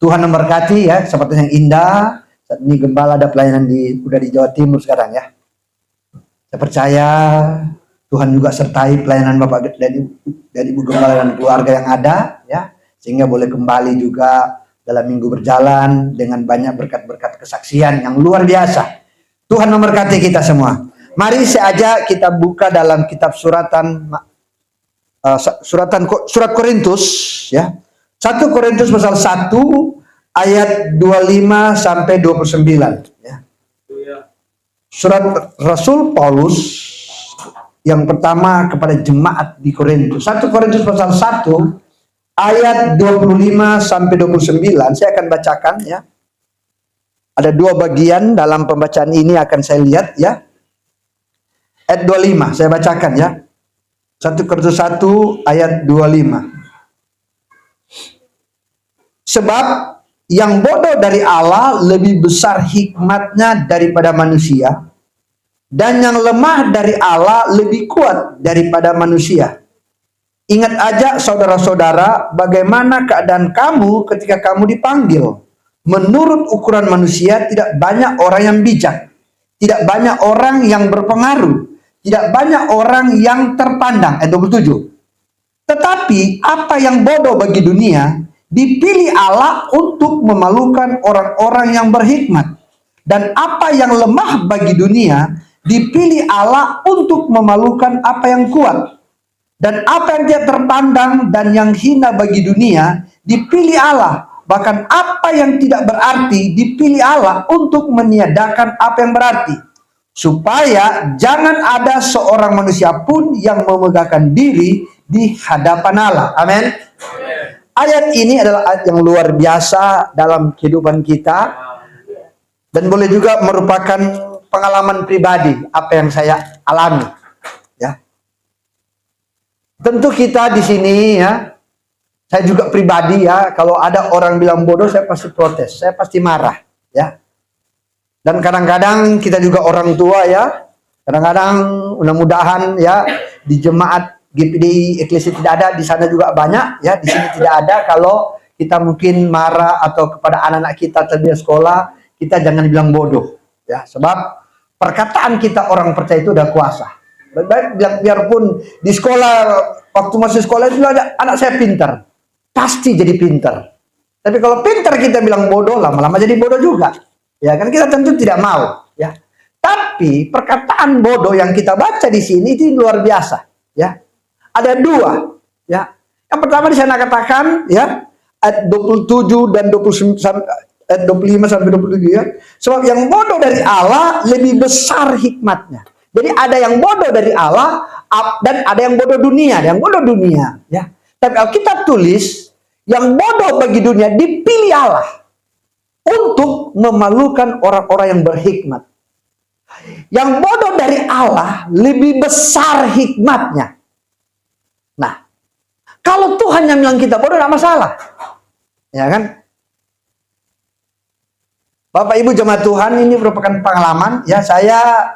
Tuhan memberkati ya, seperti yang indah. Saat ini gembala ada pelayanan udah di Jawa Timur sekarang ya. Saya percaya Tuhan juga sertai pelayanan Bapak dan Ibu Gembala dan keluarga yang ada ya, sehingga boleh kembali juga dalam minggu berjalan dengan banyak berkat-berkat kesaksian yang luar biasa. Tuhan memberkati kita semua. Mari saja kita buka dalam kitab surat Korintus ya. 1 Korintus pasal 1 ayat 25 sampai 29 ya. Surat Rasul Paulus yang pertama kepada jemaat di Korintus. 1 Korintus pasal 1 ayat 25 sampai 29 saya akan bacakan ya. Ada dua bagian dalam pembacaan ini akan saya lihat ya. Ayat 25 saya bacakan ya. 1 Korintus 1 ayat 25. Sebab yang bodoh dari Allah lebih besar hikmatnya daripada manusia, dan yang lemah dari Allah lebih kuat daripada manusia. Ingat aja saudara-saudara, bagaimana keadaan kamu ketika kamu dipanggil. Menurut ukuran manusia tidak banyak orang yang bijak, tidak banyak orang yang berpengaruh, tidak banyak orang yang terpandang. Ayat 27. Tetapi apa yang bodoh bagi dunia dipilih Allah untuk memalukan orang-orang yang berhikmat. Dan apa yang lemah bagi dunia dipilih Allah untuk memalukan apa yang kuat. Dan apa yang tidak terpandang dan yang hina bagi dunia dipilih Allah. Bahkan apa yang tidak berarti dipilih Allah untuk meniadakan apa yang berarti. Supaya jangan ada seorang manusia pun yang memegahkan diri di hadapan Allah. Amin. Ayat ini adalah ayat yang luar biasa dalam kehidupan kita. Dan boleh juga merupakan pengalaman pribadi apa yang saya alami. Ya. Tentu kita di sini ya, saya juga pribadi ya, kalau ada orang bilang bodoh saya pasti protes, saya pasti marah ya. Dan kadang-kadang kita juga orang tua ya, kadang-kadang mudah-mudahan ya di jemaat GPD Eklesia tidak ada, di sana juga banyak ya, di sini tidak ada. Kalau kita mungkin marah atau kepada anak-anak kita terbiar sekolah, kita jangan bilang bodoh ya, sebab perkataan kita orang percaya itu udah kuasa. Baik biarpun di sekolah, waktu masih sekolah itu ada anak saya pintar, pasti jadi pintar. Tapi kalau pintar kita bilang bodoh, lama-lama jadi bodoh juga. Ya kan, kita tentu tidak mau ya. Tapi perkataan bodoh yang kita baca di sini itu luar biasa ya. Ada dua ya. Yang pertama di sana katakan ya, ayat 27 dan 29 ayat 25 sampai 27 ya. Sebab yang bodoh dari Allah lebih besar hikmatnya. Jadi ada yang bodoh dari Allah dan ada yang bodoh dunia, yang bodoh dunia ya. Tapi Alkitab tulis yang bodoh bagi dunia dipilih Allah untuk memalukan orang-orang yang berhikmat. Yang bodoh dari Allah lebih besar hikmatnya. Nah, kalau Tuhan yang bilang kita bodoh, tidak masalah. Ya kan? Bapak Ibu jemaat Tuhan, ini merupakan pengalaman. Ya, saya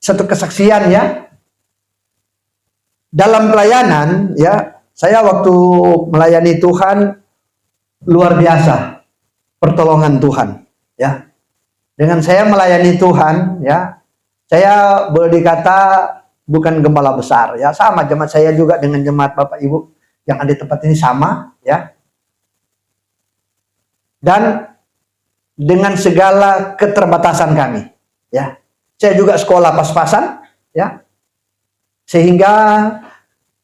satu kesaksian ya. Dalam pelayanan, ya, saya waktu melayani Tuhan, luar biasa pertolongan Tuhan ya. Dengan saya melayani Tuhan ya, saya boleh dikata bukan gembala besar ya, sama jemaat saya juga dengan jemaat Bapak Ibu yang ada di tempat ini sama ya. Dan dengan segala keterbatasan kami ya. Saya juga sekolah pas-pasan ya. Sehingga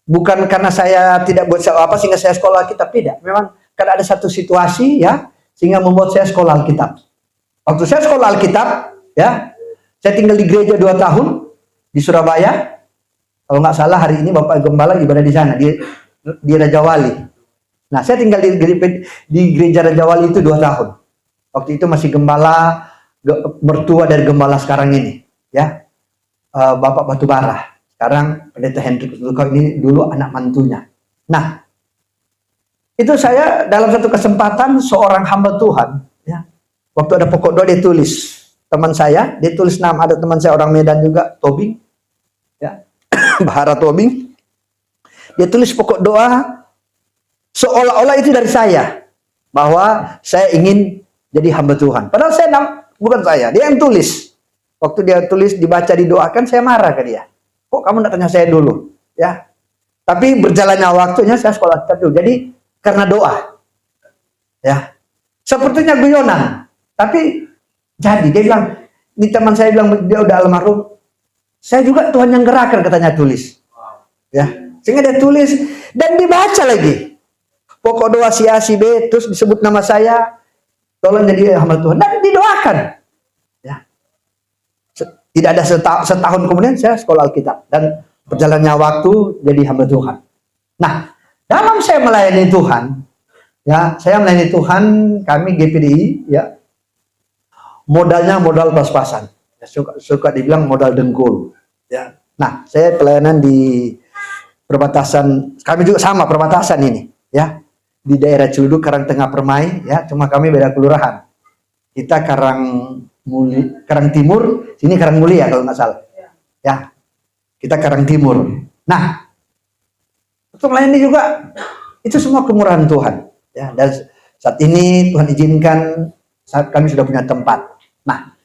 bukan karena saya tidak buat apa sehingga saya sekolah Alkitab, tidak. Memang karena ada satu situasi ya, sehingga membuat saya sekolah Alkitab. Waktu saya sekolah Alkitab ya, saya tinggal di gereja 2 tahun di Surabaya. Kalau nggak salah hari ini Bapak Gembala ibadah di sana di Raja Wali. Nah, saya tinggal di gereja Raja Wali itu 2 tahun. Waktu itu masih gembala mertua dari gembala sekarang ini ya, Bapak Batubara. Sekarang Pendeta Hendrik ini dulu anak mantunya. Nah, itu saya dalam satu kesempatan seorang hamba Tuhan ya, waktu ada pokok doa dia tulis, teman saya, dia tulis nama, ada teman saya orang Medan juga, Tobing ya, Bahara Tobing, dia tulis pokok doa Seolah-olah itu dari saya, bahwa saya ingin jadi hamba Tuhan. Padahal bukan saya, dia yang tulis. Waktu dia tulis, dibaca, didoakan, saya marah ke dia. Kok kamu tidak tanya saya dulu? Ya. Tapi berjalannya waktunya saya sekolah kitab dulu. Jadi karena doa. Ya. Sepertinya guyonan. Tapi jadi dia bilang, ini teman saya bilang dia udah almarhum. Saya juga Tuhan yang gerakkan, katanya tulis. Ya. Sehingga dia tulis dan dibaca lagi. Pokok doa si A si B, terus disebut nama saya, tolong jadi hamba Tuhan, dan didoakan. Ya. Tidak ada setahun kemudian saya sekolah Alkitab dan berjalannya waktu jadi hamba Tuhan. Nah, dalam saya melayani Tuhan, ya, saya melayani Tuhan, kami GPDI, ya, modalnya modal pas-pasan. Ya, suka dibilang modal dengkul. Ya. Nah, saya pelayanan di perbatasan, kami juga sama perbatasan ini, ya. Di daerah Ciledug, Karangtengah, Permai, ya, cuma kami beda kelurahan. Kita Karang Timur, sini Karang Mulia kalau nggak salah. Ya, kita Karang Timur. Nah, untuk melayani juga itu semua kemurahan Tuhan. Ya, dan saat ini Tuhan izinkan saat kami sudah punya tempat. Nah,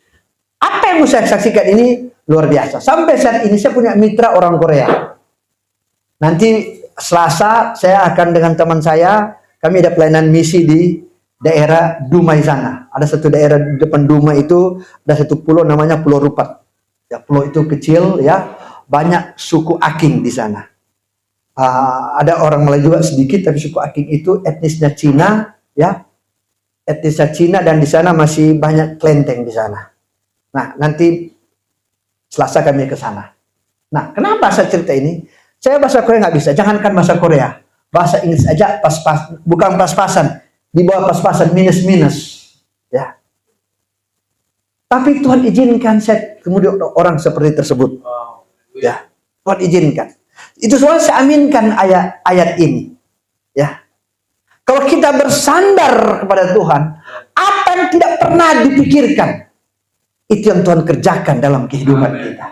apa yang saya saksikan ini luar biasa. Sampai saat ini saya punya mitra orang Korea. Nanti Selasa saya akan dengan teman saya. Kami ada pelayanan misi di daerah Dumai sana. Ada satu daerah di depan Dumai itu, ada satu pulau namanya Pulau Rupat. Ya, pulau itu kecil, ya, banyak suku Aking di sana. Ada orang Melayu juga sedikit, tapi suku Aking itu etnisnya Cina, ya, etnisnya Cina, dan di sana masih banyak kelenteng di sana. Nah, nanti Selasa kami ke sana. Nah, kenapa saya cerita ini? Saya bahasa Korea nggak bisa, jangankan bahasa Korea. Bahasa Inggris aja bukan pas-pasan, di bawah pas-pasan, minus-minus, ya. Tapi Tuhan izinkan saya kemudian orang seperti tersebut, ya. Tuhan izinkan. Itu soalnya saya aminkan ayat ini, ya. Kalau kita bersandar kepada Tuhan, apa yang tidak pernah dipikirkan, itu yang Tuhan kerjakan dalam kehidupan kita.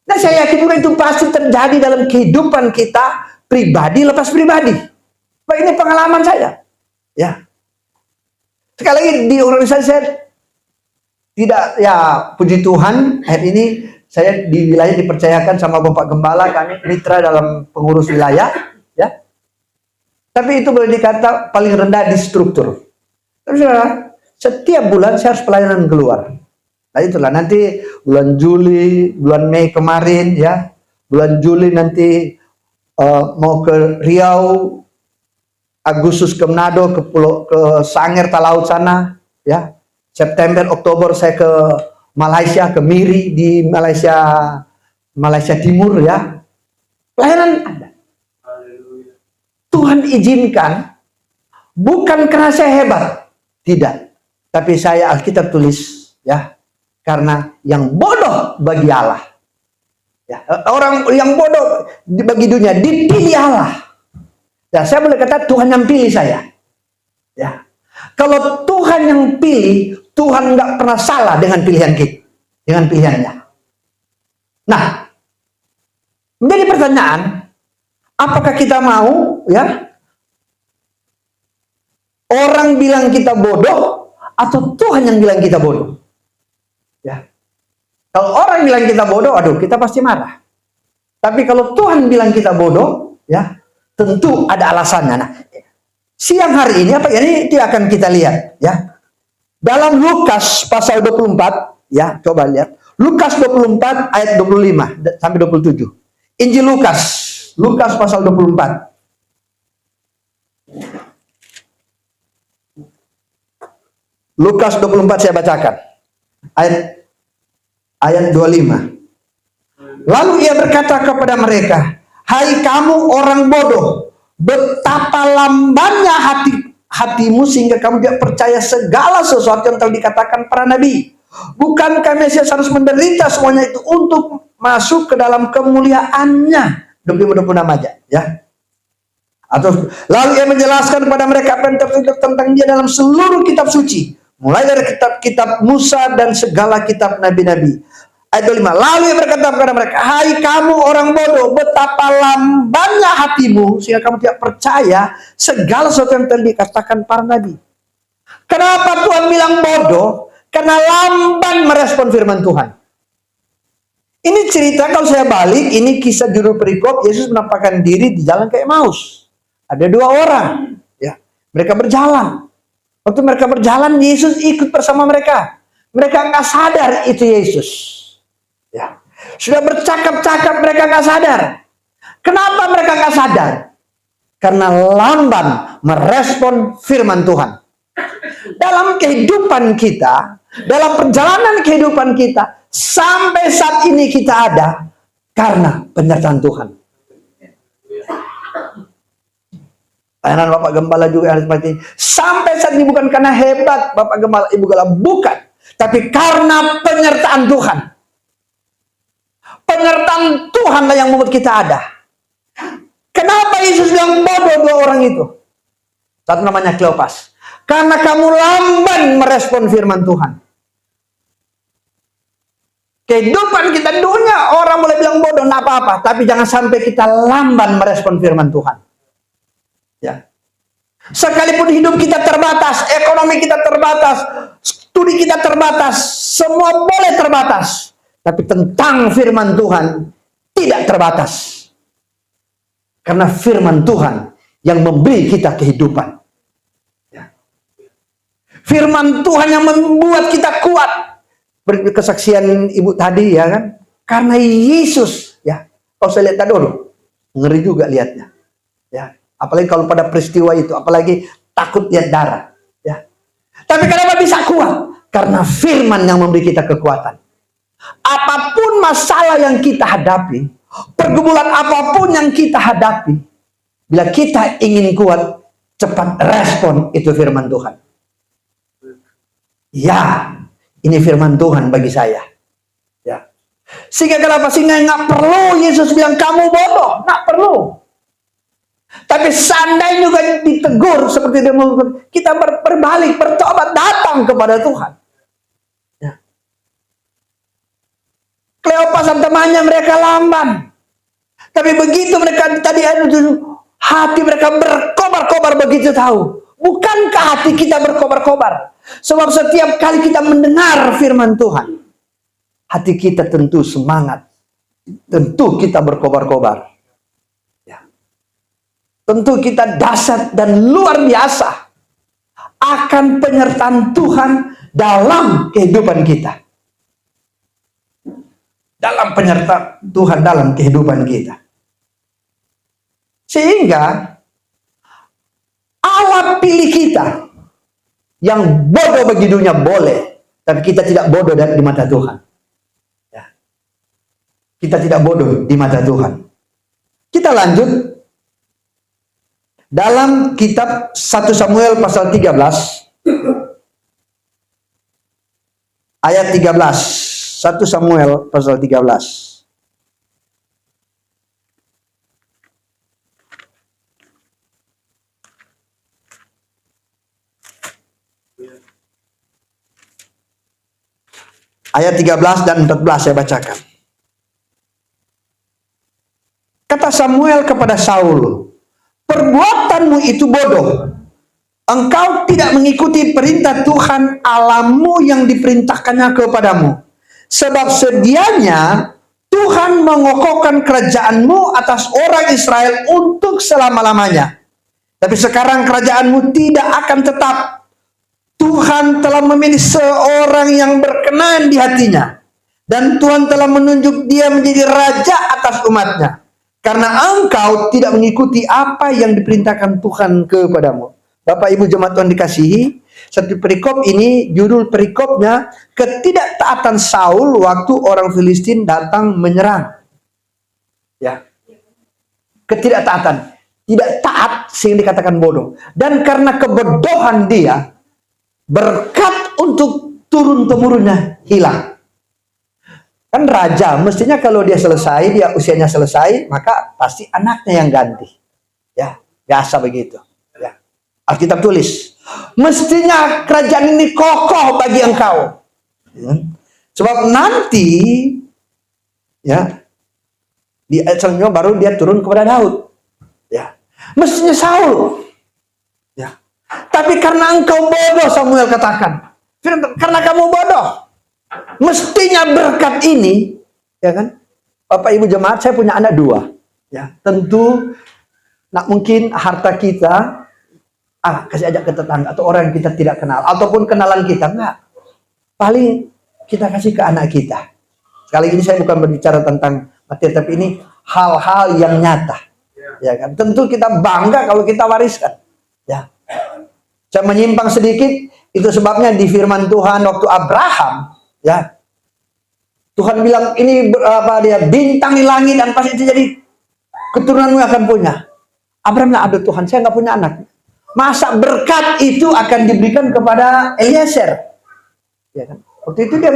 Nah, saya yakin juga itu pasti terjadi dalam kehidupan kita, pribadi lepas pribadi. Nah, ini pengalaman saya, ya. Sekali lagi di organisasi saya tidak, ya, puji Tuhan, hari ini saya di wilayah dipercayakan sama Bapak Gembala, kami mitra dalam pengurus wilayah, ya. Tapi itu boleh dikata paling rendah di struktur. Terus setiap bulan saya harus pelayanan keluar. Nah, itulah nanti bulan Juli, bulan Mei kemarin, ya, bulan Juli nanti mau ke Riau, Agustus ke Manado, ke Sanger, Talaut sana, ya. September, Oktober saya ke Malaysia, ke Miri di Malaysia Timur, ya. Pelayanan ada. Tuhan izinkan, bukan karena saya hebat, tidak. Tapi saya Alkitab tulis, ya, karena yang bodoh bagi Allah. Ya, orang yang bodoh bagi dunia dipilih Allah. Ya, saya boleh kata Tuhan yang pilih saya. Ya, kalau Tuhan yang pilih, Tuhan nggak pernah salah dengan pilihan kita, dengan pilihannya. Nah, menjadi pertanyaan, apakah kita mau, ya, orang bilang kita bodoh atau Tuhan yang bilang kita bodoh? Ya. Kalau orang bilang kita bodoh, aduh, kita pasti marah. Tapi kalau Tuhan bilang kita bodoh, ya, tentu ada alasannya. Nah, siang hari ini apa ini akan kita lihat, ya. Dalam Lukas pasal 24, ya, coba lihat. Lukas 24 ayat 25 sampai 27. Injil Lukas pasal 24. Lukas 24 saya bacakan. Ayat 25. Lalu ia berkata kepada mereka, "Hai kamu orang bodoh, betapa lambannya hatimu sehingga kamu tidak percaya segala sesuatu yang telah dikatakan para nabi. Bukankah Mesias harus menderita semuanya itu untuk masuk ke dalam kemuliaannya?" 25-26 aja, ya. Atau lalu ia menjelaskan kepada mereka apa yang tertulis tentang dia dalam seluruh kitab suci, mulai dari kitab-kitab Musa dan segala kitab nabi-nabi. Ayat 25. Lalu ia berkata kepada mereka, hai kamu orang bodoh, betapa lambannya hatimu sehingga kamu tidak percaya segala sesuatu yang telah dikatakan para nabi. Kenapa Tuhan bilang bodoh? Karena lamban merespon firman Tuhan. Ini cerita, kalau saya balik, ini kisah judul perikop, Yesus menampakkan diri di jalan ke Emmaus. Ada dua orang, ya, mereka berjalan. Waktu mereka berjalan, Yesus ikut bersama mereka. Mereka nggak sadar itu Yesus. Ya. Sudah bercakap-cakap, mereka nggak sadar. Kenapa mereka nggak sadar? Karena lamban merespon firman Tuhan. Dalam kehidupan kita, dalam perjalanan kehidupan kita, sampai saat ini kita ada karena penyertaan Tuhan. Pelayanan Bapak Gembala juga harus seperti ini. Sampai saat ini bukan karena hebat Bapak Gembala, Ibu Gembala, bukan. Tapi karena penyertaan Tuhan. Penyertaan Tuhanlah yang membuat kita ada. Kenapa Yesus bilang bodoh dua orang itu? Satu namanya Kleopas. Karena kamu lamban merespon firman Tuhan. Kehidupan kita dunia, orang boleh bilang bodoh, enggak apa-apa. Tapi jangan sampai kita lamban merespon firman Tuhan. Ya. Sekalipun hidup kita terbatas, ekonomi kita terbatas, studi kita terbatas, semua boleh terbatas. Tapi tentang firman Tuhan tidak terbatas. Karena firman Tuhan yang memberi kita kehidupan. Ya. Firman Tuhan yang membuat kita kuat. Kesaksian ibu tadi, ya kan, karena Yesus, ya. Kalau saya lihat tadi, ngeri juga lihatnya, ya. Apalagi kalau pada peristiwa itu, apalagi takut lihat darah, ya. Tapi kenapa bisa kuat? Karena firman yang memberi kita kekuatan. Apapun masalah yang kita hadapi, pergumulan apapun yang kita hadapi, bila kita ingin kuat, cepat respon itu firman Tuhan. Ya. Ini firman Tuhan bagi saya. Ya. Sehingga kenapa? Sehingga nggak perlu Yesus bilang kamu bodoh. Nggak perlu. Tapi seandainya juga ditegur seperti dia mau, kita berbalik, bertobat, datang kepada Tuhan. Ya. Kleopas dan temannya mereka lamban. Tapi begitu mereka tadi hati mereka berkobar-kobar begitu tahu. Bukankah hati kita berkobar-kobar? Sebab setiap kali kita mendengar firman Tuhan, hati kita tentu semangat. Tentu kita berkobar-kobar. Ya. Tentu kita dahsyat dan luar biasa akan penyertaan Tuhan dalam kehidupan kita. Dalam penyertaan Tuhan dalam kehidupan kita. Sehingga Allah pilih kita. Yang bodoh bagi dunia boleh, tapi kita tidak bodoh di mata Tuhan. Ya. Kita tidak bodoh di mata Tuhan. Kita lanjut dalam kitab 1 Samuel pasal 13 ayat 13. 1 Samuel pasal 13. Ayat 13 dan 14 saya bacakan. Kata Samuel kepada Saul, perbuatanmu itu bodoh. Engkau tidak mengikuti perintah Tuhan Allahmu yang diperintahkannya kepadamu. Sebab sedianya Tuhan mengokohkan kerajaanmu atas orang Israel untuk selama-lamanya. Tapi sekarang kerajaanmu tidak akan tetap. Tuhan telah memilih seorang yang berkenan di hatinya. Dan Tuhan telah menunjuk dia menjadi raja atas umatnya. Karena engkau tidak mengikuti apa yang diperintahkan Tuhan kepadamu. Bapak Ibu jemaat Tuhan dikasihi, satu perikop ini, judul perikopnya, ketidaktaatan Saul waktu orang Filistin datang menyerang. Ya. Ketidaktaatan. Tidak taat sehingga dikatakan bodoh. Dan karena kebodohan dia, berkat untuk turun-temurunnya hilang. Kan raja, mestinya kalau dia selesai, dia usianya selesai, maka pasti anaknya yang ganti. Ya, biasa begitu. Ya. Alkitab tulis, mestinya kerajaan ini kokoh bagi engkau. Sebab nanti Ya. Di ayat selanjutnya baru dia turun kepada Daud. Ya. Mestinya Saul. Ya. Tapi karena engkau bodoh, Samuel katakan. Karena kamu bodoh. Mestinya berkat ini, ya kan? Bapak Ibu jemaat, saya punya anak 2. Ya, tentu nak mungkin harta kita kasih ajak ke tetangga atau orang yang kita tidak kenal ataupun kenalan kita, enggak. Paling kita kasih ke anak kita. Sekali ini saya bukan berbicara tentang materi, tapi ini hal-hal yang nyata. Ya kan? Tentu kita bangga kalau kita wariskan. Ya. Saya menyimpang sedikit, itu sebabnya di firman Tuhan waktu Abraham, ya. Tuhan bilang ini bintang di langit dan pasti itu jadi keturunanmu akan punya. Abraham bilang, aduh Tuhan, saya nggak punya anak. Masa berkat itu akan diberikan kepada Eliezer? Ya kan? Waktu itu dia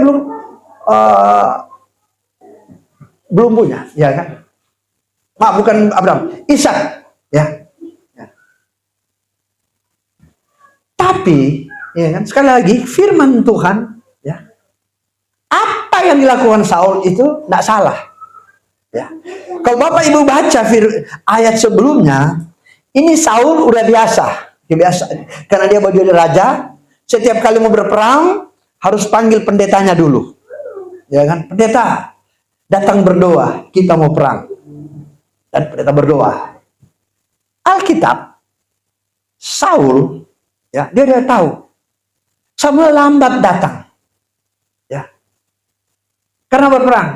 belum punya, ya kan? Bukan Abraham, Ishak, ya. Ya. Tapi, ya kan? Sekali lagi firman Tuhan, ya. Apa yang dilakukan Saul itu tidak salah. Ya. Kalau Bapak Ibu baca ayat sebelumnya, ini Saul udah biasa, karena dia mau jadi raja. Setiap kali mau berperang harus panggil pendetanya dulu, ya kan? Pendeta datang berdoa, kita mau perang, dan pendeta berdoa. Alkitab, Saul, ya dia udah tahu Samuel lambat datang, ya, karena berperang.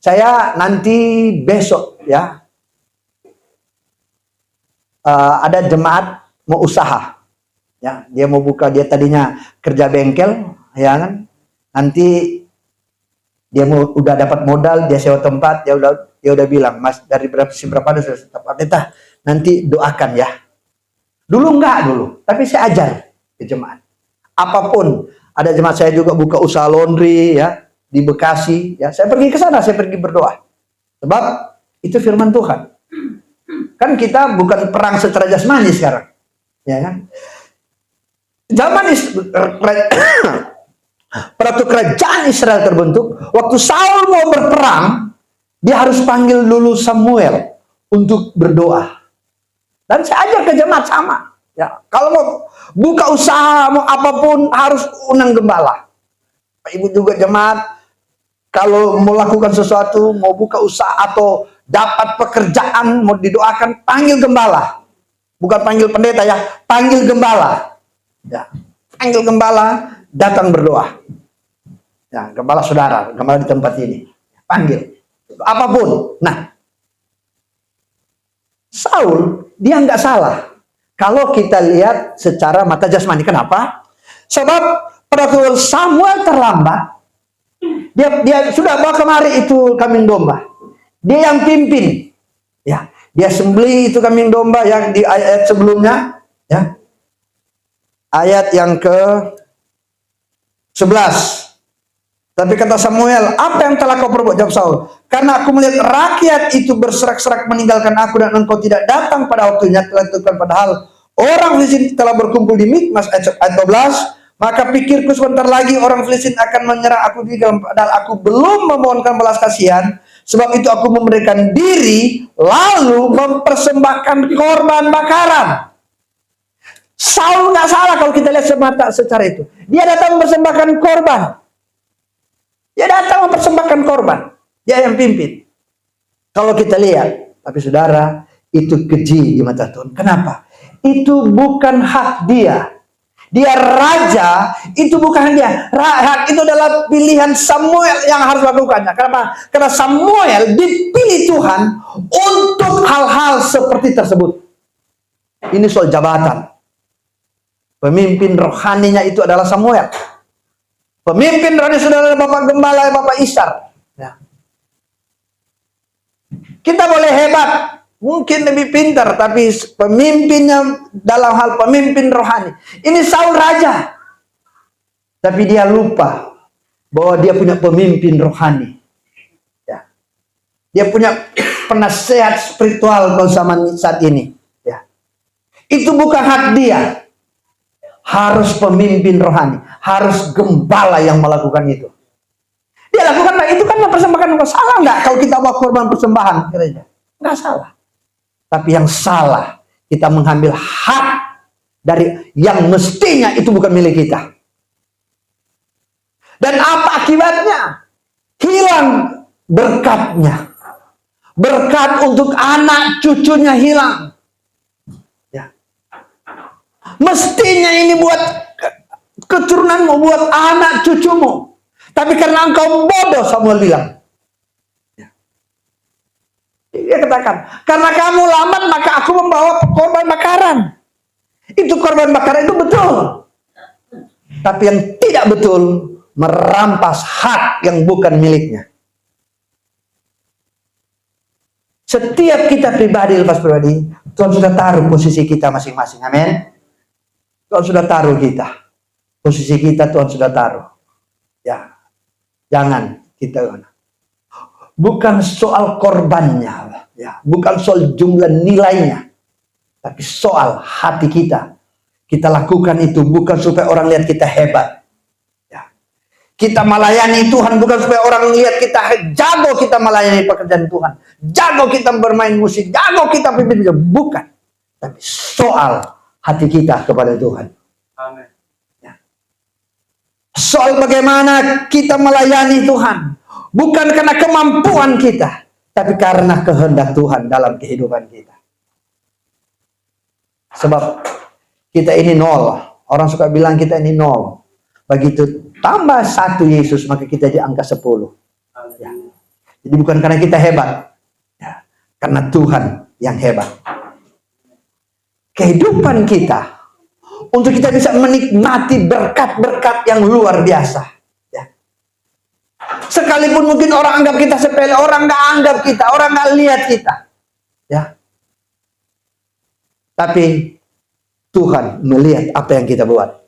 Saya nanti besok, ya, ada jemaat mau usaha, ya, dia mau buka, dia tadinya kerja bengkel, ya kan, nanti dia udah dapat modal, dia sewa tempat, dia udah bilang, Mas, dari berapa ada tempat kita, nanti doakan ya. Dulu tapi saya ajar ke jemaat. Apapun, ada jemaat saya juga buka usaha laundry, ya, di Bekasi, ya, saya pergi ke sana, saya pergi berdoa. Sebab itu firman Tuhan. Kan kita bukan perang secara jasmani sekarang, ya kan? Zaman Peratu kerajaan Israel terbentuk, waktu Saul mau berperang, dia harus panggil dulu Samuel untuk berdoa. Dan saya ajar ke jemaat sama. Ya, kalau mau buka usaha, mau apapun harus undang gembala. Ibu juga jemaat, kalau mau lakukan sesuatu, mau buka usaha atau dapat pekerjaan, mau didoakan, panggil gembala. Bukan panggil pendeta ya, panggil gembala. Ya, panggil gembala, datang berdoa. Ya, gembala saudara, gembala di tempat ini. Panggil. Apapun. Nah, Saul, dia nggak salah. Kalau kita lihat secara mata jasmani. Kenapa? Sebab pada waktu Samuel terlambat, dia sudah bawa kemari itu kambing domba. Dia yang pimpin. Ya, dia sembelih itu kambing domba yang di ayat sebelumnya, ya. Ayat yang ke-11. Tapi kata Samuel, apa yang telah kau perbuat? Jawab Saul, karena aku melihat rakyat itu berserak-serak meninggalkan aku dan engkau tidak datang pada waktunya, telah ditentukan, padahal orang Filistin telah berkumpul di Mikmas. Ayat 12. Maka pikirku sebentar lagi orang Filistin akan menyerang aku juga, padahal aku belum memohonkan belas kasihan. Sebab itu aku memberikan diri lalu mempersembahkan korban bakaran. Saul nggak salah kalau kita lihat semata secara itu. Dia datang mempersembahkan korban. Dia datang mempersembahkan korban. Dia yang pimpin. Kalau kita lihat, tapi saudara, itu keji di mata Tuhan. Kenapa? Itu bukan hak dia. Dia raja, itu bukan dia. Hak itu adalah pilihan Samuel yang harus lakukannya. Kenapa? Karena Samuel dipilih Tuhan untuk hal-hal seperti tersebut. Ini soal jabatan. Pemimpin rohaninya itu adalah Samuel. Pemimpin rohani saudara Bapak Gembala, Bapak Ishar. Ya. Kita boleh hebat, mungkin lebih pintar, tapi pemimpinnya dalam hal pemimpin rohani. Ini Saul raja. Tapi dia lupa bahwa dia punya pemimpin rohani. Ya. Dia punya penasehat spiritual kalau zaman saat ini. Ya. Itu bukan hak dia. Harus pemimpin rohani, harus gembala yang melakukan itu. Dia lakukan baik itu kan mempersembahkan. Salah nggak kalau kita bawa korban persembahan? Gereja nggak salah. Tapi yang salah, kita mengambil hak dari yang mestinya itu bukan milik kita. Dan apa akibatnya? Hilang berkatnya. Berkat untuk anak cucunya hilang. Ya. Mestinya ini buat keturunanmu, buat anak cucumu. Tapi karena engkau bodoh, Samuel bilang. Ya. Dia katakan, karena kamu lambat maka aku membawa korban bakaran. Itu korban bakaran itu betul. Tapi yang tidak betul, merampas hak yang bukan miliknya. Setiap kita pribadi, lepas pribadi, Tuhan sudah taruh posisi kita masing-masing. Amin. Tuhan sudah taruh kita. Posisi kita Tuhan sudah taruh. Ya. Jangan kita. Bukan soal korbannya. Ya. Bukan soal jumlah nilainya. Tapi soal hati kita. Kita lakukan itu bukan supaya orang lihat kita hebat. Kita melayani Tuhan bukan supaya orang lihat kita jago, kita melayani pekerjaan Tuhan. Jago kita bermain musik, jago kita pimpin. Bukan. Tapi soal hati kita kepada Tuhan. Amin. Ya. Soal bagaimana kita melayani Tuhan. Bukan karena kemampuan kita. Tapi karena kehendak Tuhan dalam kehidupan kita. Sebab kita ini nol. Orang suka bilang kita ini nol. Begitu tambah 1 Yesus, maka kita di angka 10. Ya. Jadi bukan karena kita hebat. Ya. Karena Tuhan yang hebat. Kehidupan kita, untuk kita bisa menikmati berkat-berkat yang luar biasa. Ya. Sekalipun mungkin orang anggap kita sepele, orang nggak anggap kita, orang nggak lihat kita. Ya. Tapi Tuhan melihat apa yang kita buat.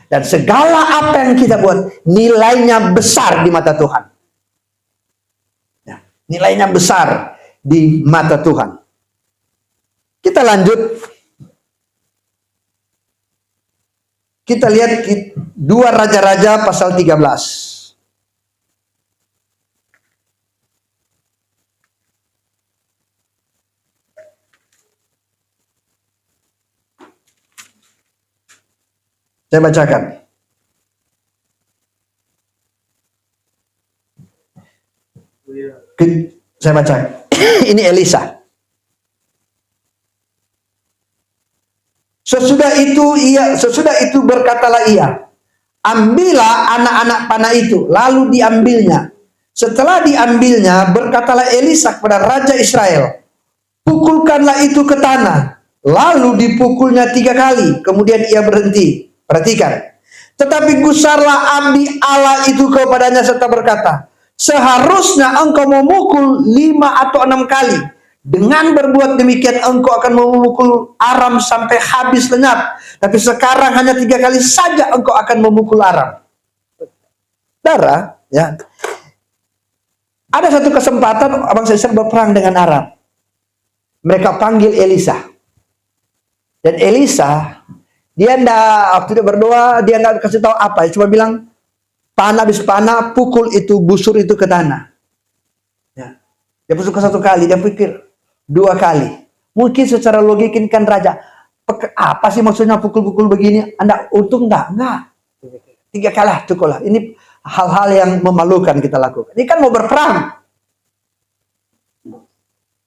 Dan segala apa yang kita buat, nilainya besar di mata Tuhan. Ya, nilainya besar di mata Tuhan. Kita lanjut. Kita lihat 2 Raja-Raja pasal 13. Saya bacakan. Saya baca. Ini Elisa. Sesudah itu berkatalah ia, ambillah anak-anak panah itu, lalu diambilnya. Setelah diambilnya, berkatalah Elisa kepada Raja Israel, pukulkanlah itu ke tanah. Lalu dipukulnya 3 kali, kemudian ia berhenti. Perhatikan. Tetapi gusarlah Abdi Allah itu kepadanya serta berkata, seharusnya engkau memukul 5 atau 6 kali. Dengan berbuat demikian engkau akan memukul Aram sampai habis lenyap. Tapi sekarang hanya 3 kali saja engkau akan memukul Aram. Saudara, ya. Ada satu kesempatan bangsa Israel berperang dengan Aram. Mereka panggil Elisa. Dan Elisa, dia waktu dia berdoa, dia nggak kasih tahu apa, cuma bilang panah habis panah, pukul itu busur itu ke tanah. Ya. Dia pusuk 1 kali, dia pikir 2 kali. Mungkin secara logikin kan raja, apa sih maksudnya pukul-pukul begini? Anda untung nggak? Nggak. 3 kali cukup lah. Ini hal-hal yang memalukan kita lakukan. Ini kan mau berperang.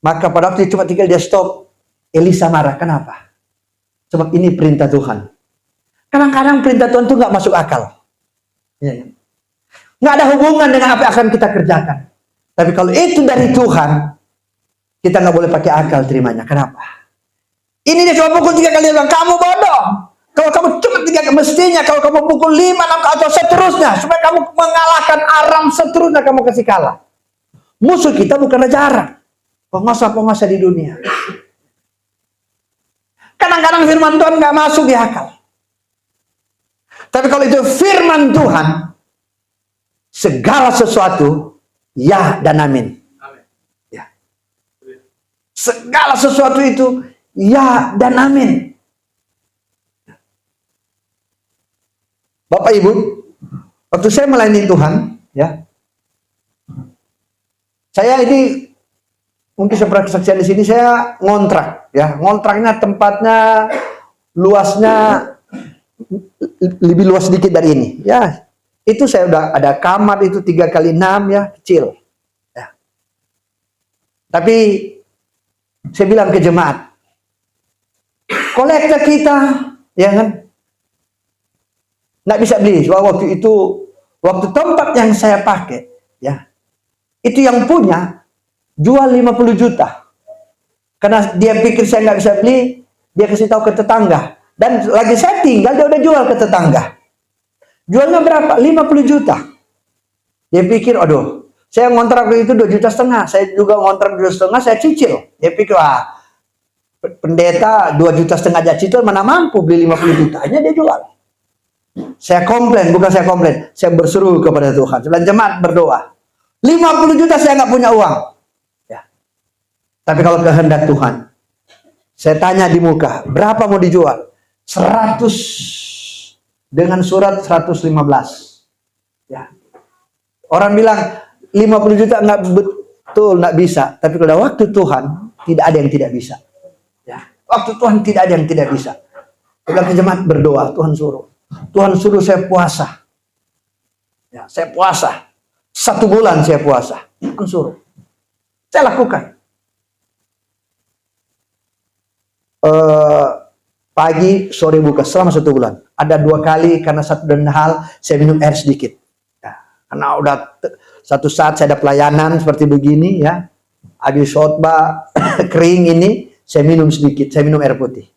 Maka pada waktu itu cuma 3 dia stop. Elisa marah. Kenapa? Sebab ini perintah Tuhan. Kadang-kadang perintah Tuhan itu nggak masuk akal. Ya. Nggak ada hubungan dengan apa yang akan kita kerjakan. Tapi kalau itu dari Tuhan, kita nggak boleh pakai akal terimanya. Kenapa? Ini dia cuma pukul 3 kali. Dia bilang, kamu bodoh. Kalau kamu cuma 3 kali, mestinya kalau kamu pukul 5, 6 atau seterusnya. Supaya kamu mengalahkan Aram, seterusnya kamu kasih kalah. Musuh kita bukan Raja Aram. Penguasa-penguasa di dunia. Kadang-kadang firman Tuhan nggak masuk di akal. Tapi kalau itu firman Tuhan, segala sesuatu ya dan amin. Ya. Segala sesuatu itu ya dan amin. Bapak Ibu, waktu saya melayani Tuhan, ya. Saya ini mungkin seperti kesaksian di sini, saya ngontrak, ya. Ngontraknya tempatnya luasnya lebih luas sedikit dari ini, ya. Itu saya udah ada kamar itu 3x6, ya, kecil. Ya. Tapi saya bilang ke jemaat, kolektor kita, ya kan, nggak bisa beli. Waktu itu, waktu tempat yang saya pakai, ya, itu yang punya jual 50 juta. Karena dia pikir saya nggak bisa beli, dia kasih tahu ke tetangga. Dan lagi saya tinggal, dia udah jual ke tetangga. Jualnya berapa? 50 juta. Dia pikir, aduh, saya ngontrak itu 2,5 juta. Saya juga ngontrak 2,5 juta, saya cicil. Dia pikir, wah, pendeta 2,5 juta aja cicil, mana mampu beli 50 juta. Hanya dia jual. Saya komplain, bukan saya komplain. Saya berseru kepada Tuhan. Sebelah jemaat berdoa. 50 juta saya nggak punya uang. Ya. Tapi kalau kehendak Tuhan, saya tanya di muka, berapa mau dijual? 100 dengan surat 115. Ya. Orang bilang 50 juta nggak betul, nggak bisa. Tapi kalau waktu Tuhan, tidak ada yang tidak bisa. Ya. Waktu Tuhan tidak ada yang tidak bisa. Sebelah jemaat berdoa, Tuhan suruh. Tuhan suruh saya puasa. Ya, saya puasa. 1 bulan saya puasa. Tuhan suruh. Saya lakukan. Pagi, sore buka selama 1 bulan. Ada 2 kali karena satu dan hal saya minum air sedikit. Ya, karena udah satu saat saya ada pelayanan seperti begini, ya. Habis khotbah kering ini, saya minum sedikit. Saya minum air putih.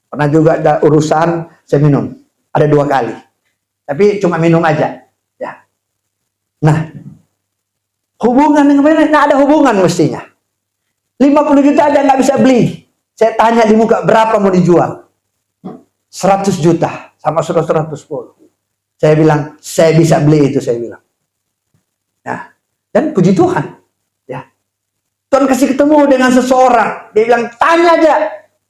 Pernah juga ada urusan, saya minum. Ada 2 kali. Tapi cuma minum aja. Ya. Nah, hubungan dengan mana? Nggak ada hubungan mestinya. 50 juta aja nggak bisa beli. Saya tanya di muka, berapa mau dijual? 100 juta. Sama surat 110. Saya bilang, saya bisa beli itu, saya bilang. Nah, dan puji Tuhan. Ya. Tuhan kasih ketemu dengan seseorang. Dia bilang, tanya aja.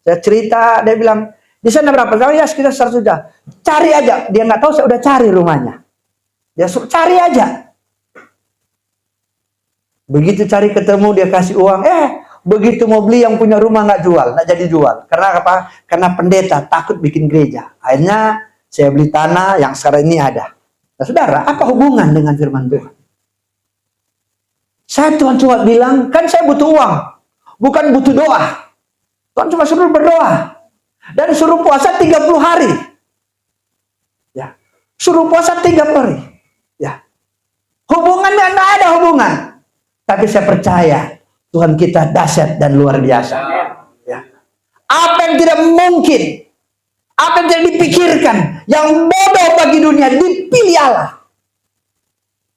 Saya cerita, dia bilang, di sana berapa? Saya, ya sekitar 100 juta. Cari aja. Dia nggak tahu saya udah cari rumahnya. Dia suruh cari aja. Begitu cari ketemu, dia kasih uang. Begitu mau beli yang punya rumah nggak jual, nggak jadi jual. Karena apa? Karena pendeta takut bikin gereja. Akhirnya saya beli tanah yang sekarang ini ada. Nah, saudara, apa hubungan dengan firman Tuhan? Saya Tuhan cuma bilang, kan saya butuh uang, bukan butuh doa. Tuhan cuma suruh berdoa dan suruh puasa 30 hari. Ya, suruh puasa 30 hari. Ya, hubungannya nggak ada hubungan. Tapi saya percaya Tuhan kita dahsyat dan luar biasa. Ya. Apa yang tidak mungkin, apa yang tidak dipikirkan, yang bodoh bagi dunia, dipilih Allah.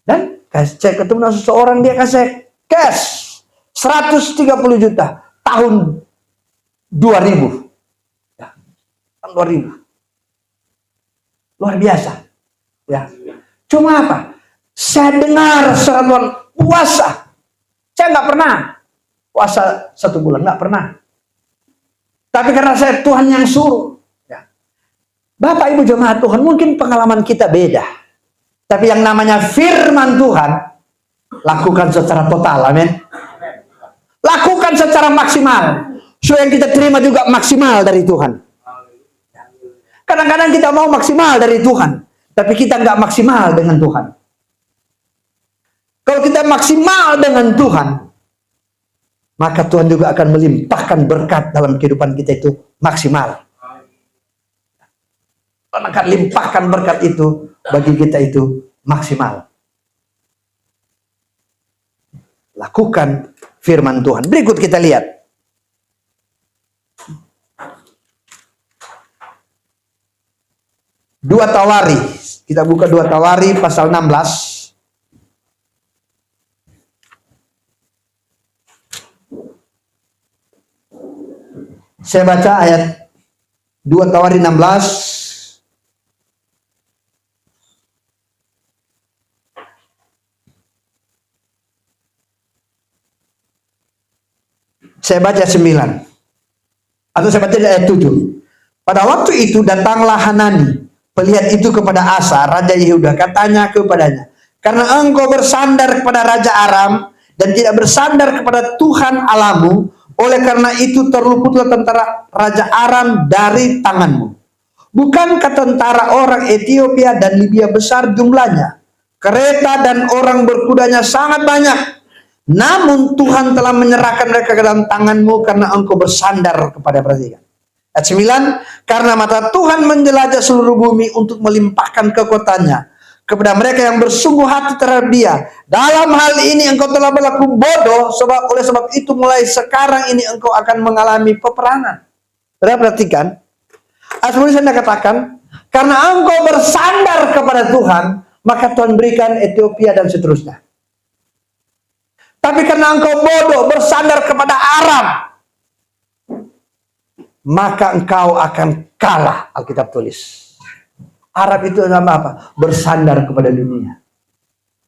Dan saya ketemu dengan seseorang, dia kasih cash 130 juta tahun 2000. Ya. Tahun 2000. Luar biasa. Ya. Cuma apa? Saya dengar seruan puasa. Saya nggak pernah puasa 1 bulan, nggak pernah. Tapi karena saya Tuhan yang suruh. Ya. Bapak Ibu jemaat Tuhan, mungkin pengalaman kita beda. Tapi yang namanya firman Tuhan, lakukan secara total, amin. Lakukan secara maksimal. So yang kita terima juga maksimal dari Tuhan. Kadang-kadang kita mau maksimal dari Tuhan, tapi kita nggak maksimal dengan Tuhan. Kalau kita maksimal dengan Tuhan, maka Tuhan juga akan melimpahkan berkat dalam kehidupan kita itu maksimal. Tuhan akan limpahkan berkat itu bagi kita itu maksimal. Lakukan firman Tuhan. Berikut kita lihat. Dua Tawari. Kita buka 2 Tawari pasal 16. Saya baca ayat 2 Tawari 16. Saya baca 9. Atau saya baca ayat 7. Pada waktu itu datanglah Hanani, pelihat itu kepada Asa, Raja Yehuda, katanya kepadanya, Karena engkau bersandar kepada Raja Aram dan tidak bersandar kepada Tuhan Allahmu, oleh karena itu terluputlah tentara Raja Aram dari tanganmu. Bukankah tentara orang Ethiopia dan Libya besar jumlahnya? Kereta dan orang berkudanya sangat banyak. Namun Tuhan telah menyerahkan mereka ke dalam tanganmu karena engkau bersandar kepada mereka. Ayat 9, karena mata Tuhan menjelajah seluruh bumi untuk melimpahkan kekuatannya kepada mereka yang bersungguh hati terhadap Dia. Dalam hal ini engkau telah berlaku bodoh, oleh sebab itu mulai sekarang ini engkau akan mengalami peperangan. Saudara perhatikan, ayat 10 saya katakan, karena engkau bersandar kepada Tuhan, maka Tuhan berikan Ethiopia dan seterusnya. Tapi karena engkau bodoh, bersandar kepada Aram, maka engkau akan kalah. Alkitab tulis. Arab itu nama apa? Bersandar kepada dunia.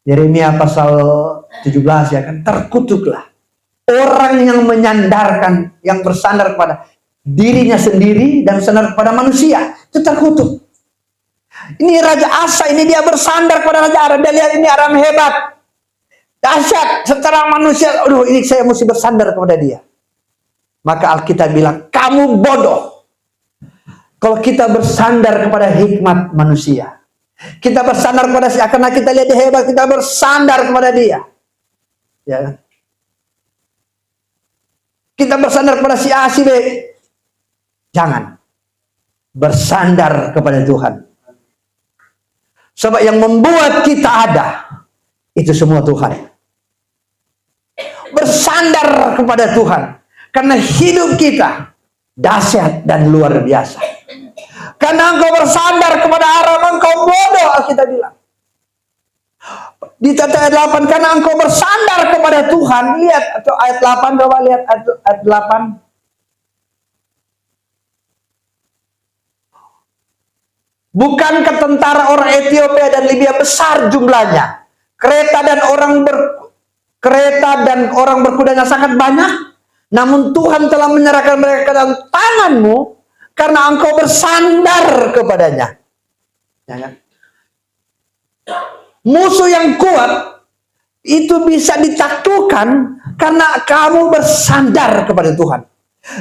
Yeremia pasal 17 ya kan, terkutuklah orang yang menyandarkan, yang bersandar kepada dirinya sendiri dan bersandar kepada manusia. Itu terkutuk. Ini Raja Asa, ini dia bersandar kepada Raja Aram. Dia lihat ini Aram hebat, dahsyat secara manusia. Aduh, ini saya mesti bersandar kepada dia. Maka Alkitab bilang, kamu bodoh. Kalau kita bersandar kepada hikmat manusia, kita bersandar kepada si, karena kita lihat dia hebat, kita bersandar kepada dia. Ya. Kita bersandar kepada si A, si B. Jangan. Bersandar kepada Tuhan. Sebab yang membuat kita ada, itu semua Tuhan. Bersandar kepada Tuhan. Karena hidup kita dahsyat dan luar biasa. Karena engkau bersandar kepada Aram, engkau bodoh, Alkitab bilang. Di ayat 8, karena engkau bersandar kepada Tuhan. Lihat atau ayat 8, coba lihat ayat 8. Bukankah tentara orang Ethiopia dan Libya besar jumlahnya? Kereta dan orang berkudanya sangat banyak. Namun Tuhan telah menyerahkan mereka ke dalam tanganmu karena engkau bersandar kepadanya. Ya. Musuh yang kuat itu bisa ditaklukkan karena kamu bersandar kepada Tuhan.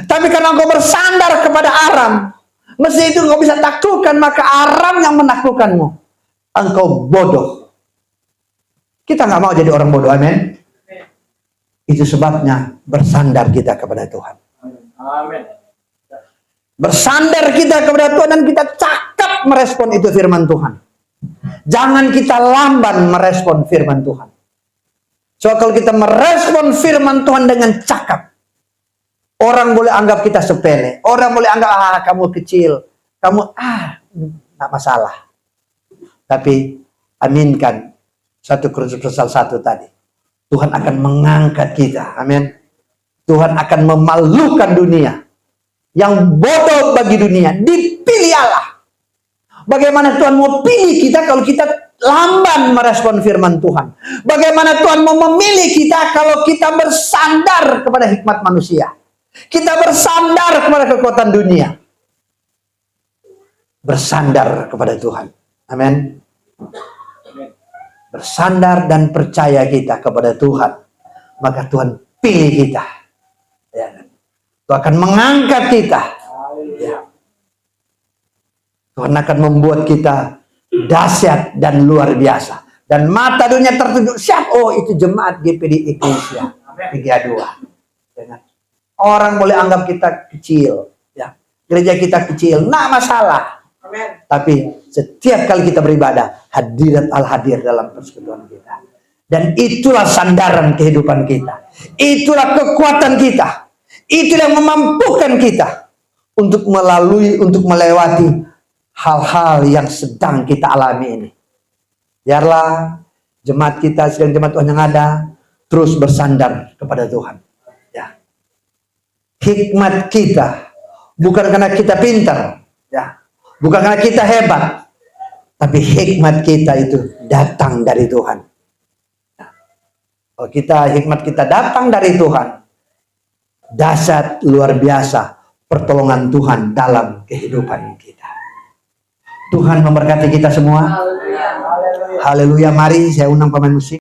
Tapi karena engkau bersandar kepada Aram, mesti itu engkau bisa taklukkan, maka Aram yang menaklukkanmu. Engkau bodoh. Kita nggak mau jadi orang bodoh, amin. Itu sebabnya bersandar kita kepada Tuhan. Amin. Bersandar kita kepada Tuhan dan kita cakap merespon itu firman Tuhan. Jangan kita lamban merespon firman Tuhan. So kalau kita merespon firman Tuhan dengan cakap, orang boleh anggap kita sepele. Orang boleh anggap, kamu kecil. Kamu, nggak masalah. Tapi, aminkan. 1 Korintus pasal 1 tadi. Tuhan akan mengangkat kita. Amin. Tuhan akan memalukan dunia. Yang bodoh bagi dunia. Dipilih Allah. Bagaimana Tuhan mau pilih kita kalau kita lamban merespon firman Tuhan. Bagaimana Tuhan mau memilih kita kalau kita bersandar kepada hikmat manusia. Kita bersandar kepada kekuatan dunia. Bersandar kepada Tuhan. Amin. Bersandar dan percaya kita kepada Tuhan. Maka Tuhan pilih kita. Ya. Tuhan akan mengangkat kita. Ya. Tuhan akan membuat kita dahsyat dan luar biasa. Dan mata dunia tertuju. Siap? Oh, itu jemaat GPD Eklesia. Liga 2. Orang boleh anggap kita kecil. Ya. Gereja kita kecil. Nggak masalah. Amen. Tapi setiap kali kita beribadah, hadirat Al-Hadir dalam persekutuan kita. Dan itulah sandaran kehidupan kita. Itulah kekuatan kita. Itulah yang memampukan kita untuk melewati hal-hal yang sedang kita alami ini. Biarlah jemaat kita, sedang jemaat Tuhan yang ada, terus bersandar kepada Tuhan. Ya. Hikmat kita bukan karena kita pintar, ya, bukan karena kita hebat, tapi hikmat kita itu datang dari Tuhan. Kalau hikmat kita datang dari Tuhan, dahsyat luar biasa pertolongan Tuhan dalam kehidupan kita. Tuhan memberkati kita semua. Haleluya. Mari saya undang pemain musik.